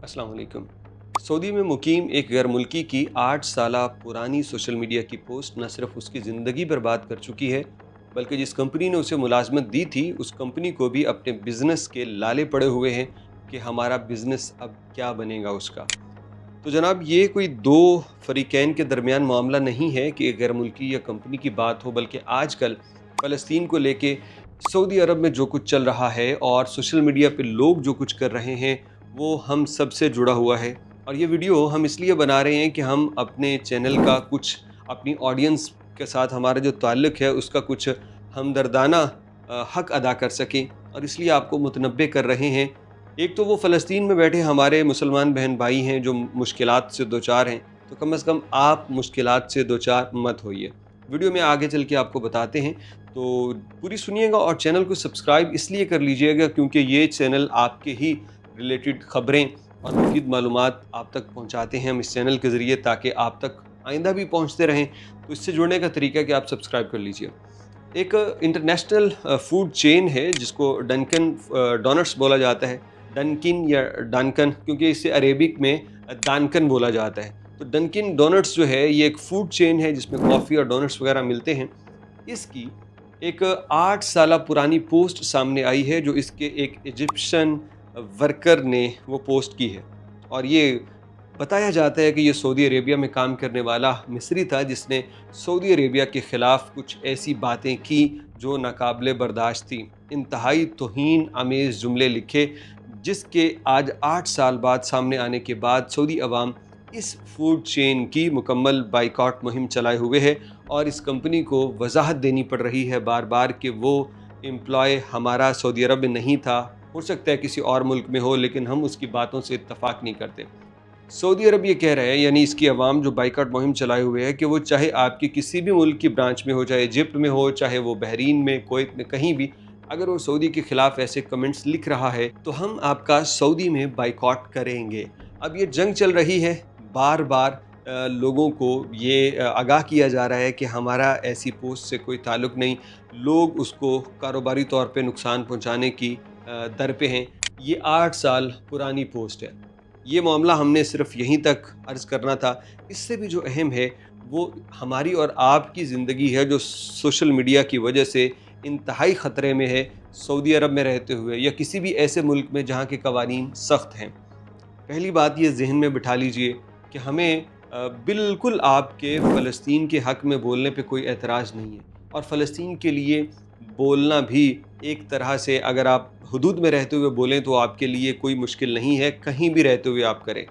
अस्सलाम वालेकुम। सऊदी में मुकीम एक गैर मुल्की की 8 साला पुरानी सोशल मीडिया की पोस्ट न सिर्फ उसकी ज़िंदगी बर्बाद कर चुकी है, बल्कि जिस कंपनी ने उसे मुलाजमत दी थी उस कंपनी को भी अपने बिज़नेस के लाले पड़े हुए हैं कि हमारा बिज़नेस अब क्या बनेगा उसका। तो जनाब, ये कोई दो फरीकैन के दरमियान मामला नहीं है कि एक गैर मुल्की या कंपनी की बात हो, बल्कि आजकल फ़लस्तीन को लेके सऊदी अरब में जो कुछ चल रहा है और सोशल मीडिया पे लोग जो कुछ कर रहे हैं वो हम सब से जुड़ा हुआ है। और ये वीडियो हम इसलिए बना रहे हैं कि हम अपने चैनल का कुछ अपनी ऑडियंस के साथ हमारा जो ताल्लुक़ है उसका कुछ हमदर्दाना हक़ अदा कर सकें, और इसलिए आपको मुतनब्बे कर रहे हैं। एक तो वो फ़लस्तीन में बैठे हमारे मुसलमान बहन भाई हैं जो मुश्किलात से दो चार हैं, तो कम से कम आप मुश्किलात से दो चार मत होइए। वीडियो में आगे चल के आपको बताते हैं, तो पूरी सुनिएगा और चैनल को सब्सक्राइब इसलिए कर लीजिएगा क्योंकि ये चैनल आपके ही रिलेटेड ख़बरें और मुफीद मालूमात आप तक पहुंचाते हैं हम इस चैनल के ज़रिए, ताकि आप तक आइंदा भी पहुंचते रहें। तो इससे जुड़ने का तरीका कि आप सब्सक्राइब कर लीजिए। एक इंटरनेशनल फूड चेन है जिसको डंकन डोनट्स बोला जाता है, डनकिन या डनकन, क्योंकि इसे अरेबिक में दानकन बोला जाता है। तो डनकिन डोनट्स जो है ये एक फूड चेन है जिसमें कॉफ़ी और डोनट्स वगैरह मिलते हैं। इसकी एक 8 साल पुरानी पोस्ट सामने आई है जो इसके एक इजिप्शियन वर्कर ने वो पोस्ट की है, और ये बताया जाता है कि ये सऊदी अरेबिया में काम करने वाला मिस्री था जिसने सऊदी अरेबिया के ख़िलाफ़ कुछ ऐसी बातें की जो नाकाबिले बर्दाश्त थी। इंतहाई तौहीन आमेज़ जुमले लिखे, जिसके आज 8 साल बाद सामने आने के बाद सऊदी अवाम इस फूड चेन की मुकम्मल बाइकआउट मुहिम चलाए हुए है, और इस कंपनी को वजाहत देनी पड़ रही है बार बार कि वो एम्प्लॉय हमारा सऊदी अरब में नहीं था, हो सकता है किसी और मुल्क में हो, लेकिन हम उसकी बातों से इत्तफाक नहीं करते। सऊदी अरब ये कह रहे हैं, यानी इसकी अवाम जो बाइकआउट मुहिम चलाए हुए है, कि वो चाहे आपकी किसी भी मुल्क की ब्रांच में हो, चाहे इजिप्ट में हो, चाहे वो बहरीन में, कुवैत में, कहीं भी अगर वो सऊदी के ख़िलाफ़ ऐसे कमेंट्स लिख रहा है तो हम आपका सऊदी में बाइकआउट करेंगे। अब ये जंग चल रही है, बार बार लोगों को ये आगाह किया जा रहा है कि हमारा ऐसी पोस्ट से कोई ताल्लुक़ नहीं, लोग उसको कारोबारी तौर पे नुकसान पहुंचाने की दर पे हैं। ये 8 साल पुरानी पोस्ट है। ये मामला हमने सिर्फ यहीं तक अर्ज़ करना था। इससे भी जो अहम है वो हमारी और आपकी ज़िंदगी है, जो सोशल मीडिया की वजह से इंतहाई ख़तरे में है, सऊदी अरब में रहते हुए या किसी भी ऐसे मुल्क में जहाँ के कवानीन सख्त हैं। पहली बात ये ज़हन में बिठा लीजिए कि हमें बिल्कुल आपके फ़लस्तीन के हक़ में बोलने पे कोई एतराज़ नहीं है, और फ़लस्तीन के लिए बोलना भी एक तरह से अगर आप हुदूद में रहते हुए बोलें तो आपके लिए कोई मुश्किल नहीं है, कहीं भी रहते हुए आप करें।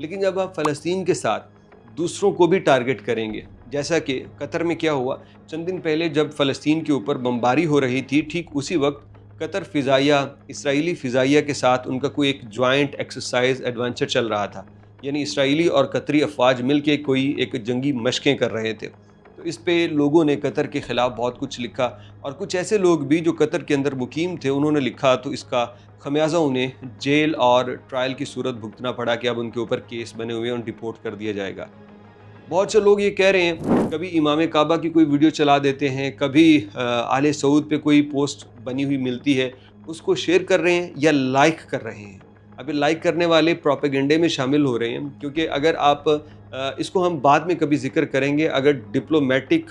लेकिन जब आप फ़लस्तीन के साथ दूसरों को भी टारगेट करेंगे, जैसा कि कतर में क्या हुआ चंद दिन पहले जब फ़लस्तीन के ऊपर बमबारी हो रही थी, ठीक उसी वक्त कतर फ़िज़ाइया इसराइली फ़िज़ाइया के साथ उनका कोई एक जॉइंट एक्सरसाइज एडवेंचर चल रहा था, यानी इसराइली और कतरी अफवाज मिल के कोई एक जंगी मशक़ें कर रहे थे। तो इस पे लोगों ने कतर के ख़िलाफ़ बहुत कुछ लिखा, और कुछ ऐसे लोग भी जो कतर के अंदर मुकीम थे उन्होंने लिखा, तो इसका खमियाजा उन्हें जेल और ट्रायल की सूरत भुगतना पड़ा कि अब उनके ऊपर केस बने हुए हैं और डिपोर्ट कर दिया जाएगा। बहुत से लोग ये कह रहे हैं, कभी इमाम काबा की कोई वीडियो चला देते हैं, कभी आले सऊद पे कोई पोस्ट बनी हुई मिलती है उसको शेयर कर रहे हैं या लाइक कर रहे हैं। अभी लाइक करने वाले प्रोपेगेंडे में शामिल हो रहे हैं, क्योंकि अगर आप इसको हम बाद में कभी जिक्र करेंगे, अगर डिप्लोमेटिक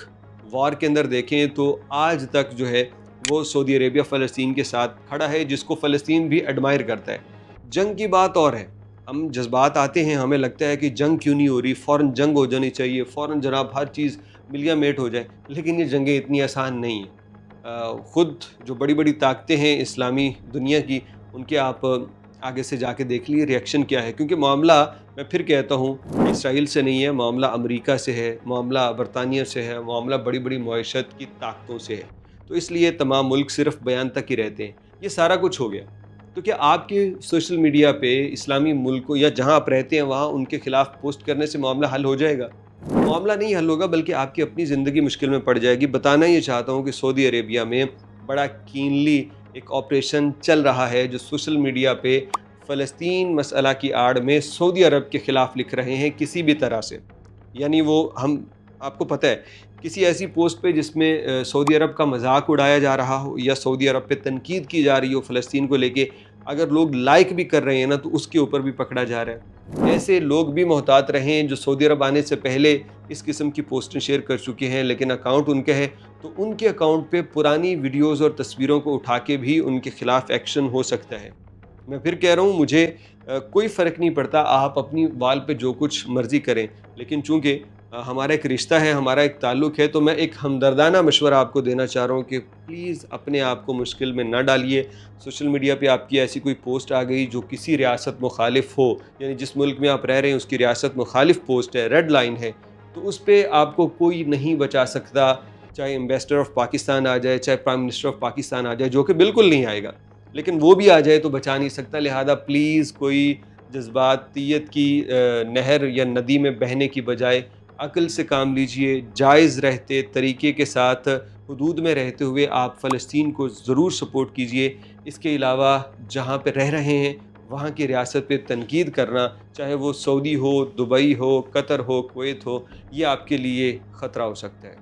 वॉर के अंदर देखें तो आज तक जो है वो सऊदी अरेबिया फ़लस्तीन के साथ खड़ा है, जिसको फ़लस्तीन भी एडमायर करता है। जंग की बात और है, हम जज्बात आते हैं, हमें लगता है कि जंग क्यों नहीं हो रही, फ़ौरन जंग हो जानी चाहिए, फ़ौरन जनाब हर चीज़ मिलिया मेट हो जाए, लेकिन ये जंगें इतनी आसान नहीं हैं। ख़ुद जो बड़ी बड़ी ताकतें हैं इस्लामी दुनिया की, उनके आप आगे से जाके देख लिए रिएक्शन क्या है, क्योंकि मामला मैं फिर कहता हूँ इसराइल से नहीं है, मामला अमेरिका से है, मामला बरतानिया से है, मामला बड़ी बड़ी मईशत की ताकतों से है। तो इसलिए तमाम मुल्क सिर्फ बयान तक ही रहते हैं। ये सारा कुछ हो गया, तो क्या आपके सोशल मीडिया पे इस्लामी मुल्कों या जहाँ आप रहते हैं वहाँ उनके ख़िलाफ़ पोस्ट करने से मामला हल हो जाएगा? मामला नहीं हल होगा, बल्कि आपकी अपनी ज़िंदगी मुश्किल में पड़ जाएगी। बताना ये चाहता हूँ कि सऊदी अरेबिया में बड़ा कीनली एक ऑपरेशन चल रहा है जो सोशल मीडिया पे फ़लस्तीन मसला की आड़ में सऊदी अरब के ख़िलाफ़ लिख रहे हैं किसी भी तरह से। यानी वो हम आपको पता है किसी ऐसी पोस्ट पे जिसमें सऊदी अरब का मजाक उड़ाया जा रहा हो या सऊदी अरब पे तनकीद की जा रही हो फ़लस्तीन को लेके, اگر لوگ لائک بھی کر رہے ہیں نا تو اس کے اوپر بھی پکڑا جا رہا ہے۔ ایسے لوگ بھی محتاط رہیں جو سعودی عرب آنے سے پہلے اس قسم کی پوسٹیں شیئر کر چکے ہیں لیکن اکاؤنٹ ان کا ہے، تو ان کے اکاؤنٹ پہ پرانی ویڈیوز اور تصویروں کو اٹھا کے بھی ان کے خلاف ایکشن ہو سکتا ہے۔ میں پھر کہہ رہا ہوں، مجھے کوئی فرق نہیں پڑتا، آپ اپنی وال پہ جو کچھ مرضی کریں، لیکن چونکہ ہمارا ایک رشتہ ہے، ہمارا ایک تعلق ہے، تو میں ایک ہمدردانہ مشورہ آپ کو دینا چاہ رہا ہوں کہ پلیز اپنے آپ کو مشکل میں نہ ڈالیے۔ سوشل میڈیا پہ آپ کی ایسی کوئی پوسٹ آ گئی جو کسی ریاست مخالف ہو، یعنی جس ملک میں آپ رہ رہے ہیں اس کی ریاست مخالف پوسٹ ہے، ریڈ لائن ہے، تو اس پہ آپ کو کوئی نہیں بچا سکتا، چاہے ایمبیسڈر آف پاکستان آ جائے، چاہے پرائم منسٹر آف پاکستان آ جائے، جو کہ بالکل نہیں آئے گا، لیکن وہ بھی آ جائے تو بچا نہیں سکتا۔ لہذا پلیز کوئی جذباتیت کی نہر یا ندی میں بہنے کی بجائے عقل سے کام لیجئے، جائز رہتے طریقے کے ساتھ حدود میں رہتے ہوئے آپ فلسطین کو ضرور سپورٹ کیجئے۔ اس کے علاوہ جہاں پہ رہ رہے ہیں وہاں کی ریاست پہ تنقید کرنا، چاہے وہ سعودی ہو، دبئی ہو، قطر ہو، کویت ہو، یہ آپ کے لیے خطرہ ہو سکتا ہے۔